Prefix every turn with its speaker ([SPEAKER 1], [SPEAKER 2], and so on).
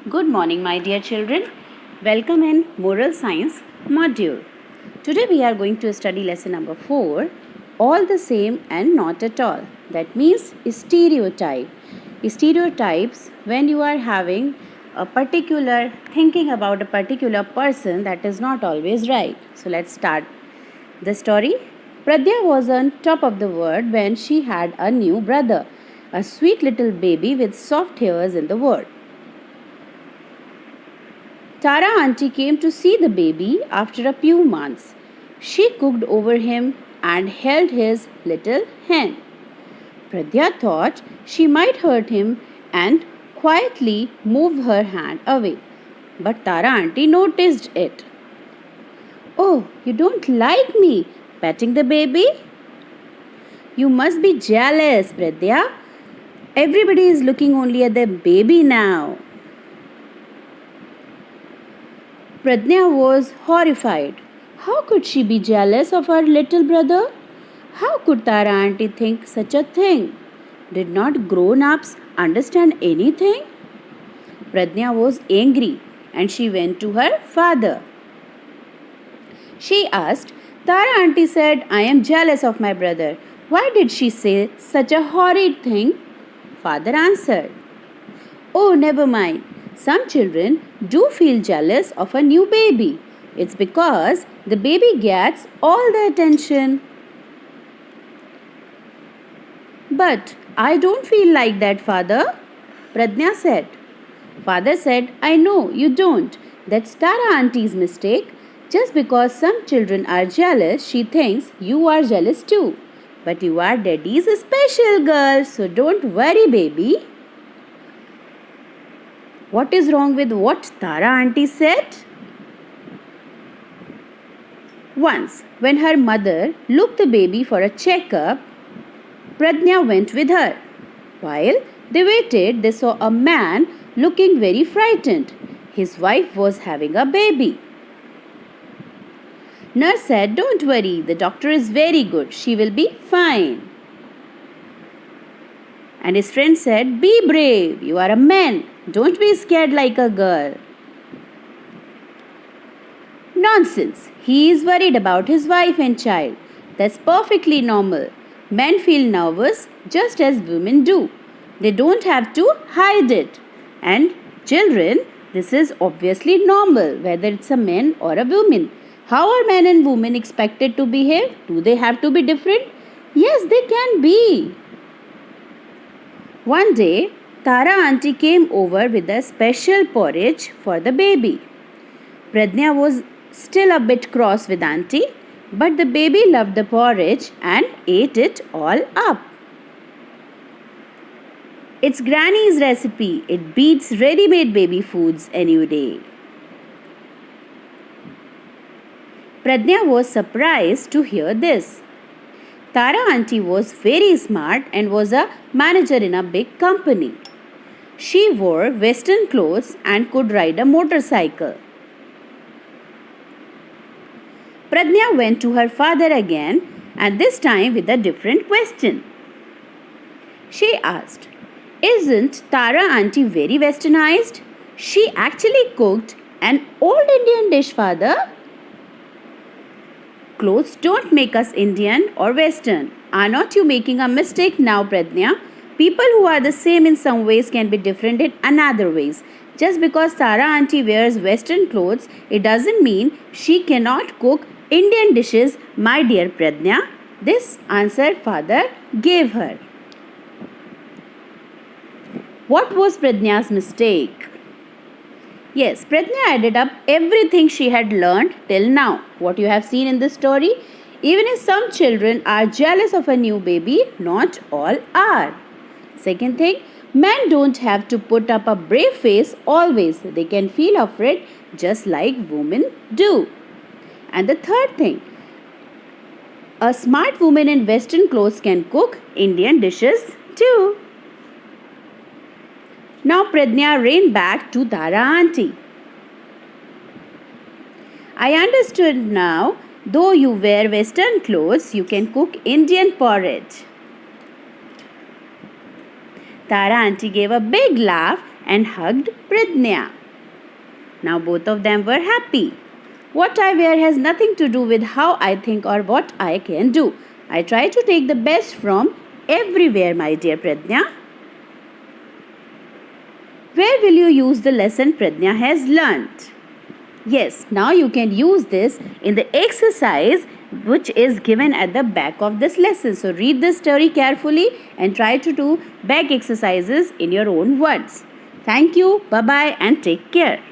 [SPEAKER 1] Good morning, my dear children. Welcome in Moral Science module. Today we are going to study lesson number 4, all the same and not at all. That means stereotype. Stereotypes, when you are having a particular thinking about a particular person, that is not always right. So let's start the story. Pradya was on top of the world when she had a new brother, a sweet little baby with soft hairs in the world. Tara auntie came to see the baby after a few months. She cooked over him and held his little hand. Pradya thought she might hurt him and quietly moved her hand away. But Tara auntie noticed it. "Oh, you don't like me petting the baby? You must be jealous, Pradya. Everybody is looking only at the baby now." Pradnya was horrified. How could she be jealous of her little brother? How could Tara auntie think such a thing? Did not grown-ups understand anything? Pradnya was angry and she went to her father. She asked, "Tara auntie said I am jealous of my brother. Why did she say such a horrid thing?" Father answered, "Oh, never mind. Some children do feel jealous of a new baby. It's because the baby gets all the attention." "But I don't feel like that, Father," Pradnya said. Father said, "I know you don't. That's Tara auntie's mistake. Just because some children are jealous, she thinks you are jealous too. But you are daddy's special girl, so don't worry, baby." What is wrong with what Tara auntie said? Once, when her mother looked the baby for a checkup, Pradnya went with her. While they waited, they saw a man looking very frightened. His wife was having a baby. Nurse said, "Don't worry, the doctor is very good. She will be fine." And his friend said, "Be brave. You are a man. Don't be scared like a girl." "Nonsense. He is worried about his wife and child. That's perfectly normal. Men feel nervous just as women do. They don't have to hide it. And children, this is obviously normal, whether it's a man or a woman. How are men and women expected to behave? Do they have to be different? Yes, they can be." One day, Tara auntie came over with a special porridge for the baby. Pradnya was still a bit cross with auntie, but the baby loved the porridge and ate it all up. "It's Granny's recipe. It beats ready-made baby foods any day." Pradnya was surprised to hear this. Tara auntie was very smart and was a manager in a big company. She wore Western clothes and could ride a motorcycle. Pradnya went to her father again, and this time with a different question. She asked, "Isn't Tara auntie very westernized? She actually cooked an old Indian dish, father." "Clothes don't make us Indian or Western. Are not you making a mistake now, Pradnya? People who are the same in some ways can be different in another ways. Just because Tara auntie wears Western clothes, it doesn't mean she cannot cook Indian dishes, my dear Pradnya." This answer father gave her. What was Pradnya's mistake? Yes, Pradnya added up everything she had learned till now. What you have seen in this story, even if some children are jealous of a new baby, not all are. Second thing, men don't have to put up a brave face always. They can feel afraid just like women do. And the third thing, a smart woman in Western clothes can cook Indian dishes too. Now Pradnya ran back to Tara auntie. "I understood now. Though you wear Western clothes, you can cook Indian porridge." Tara auntie gave a big laugh and hugged Pradnya. Now both of them were happy. What I wear has nothing to do with how I think or what I can do. I try to take the best from everywhere, my dear Pradnya. Where will you use the lesson Pradnya has learnt? Yes, now you can use this in the exercise which is given at the back of this lesson. So read this story carefully and try to do back exercises in your own words. Thank you, bye-bye and take care.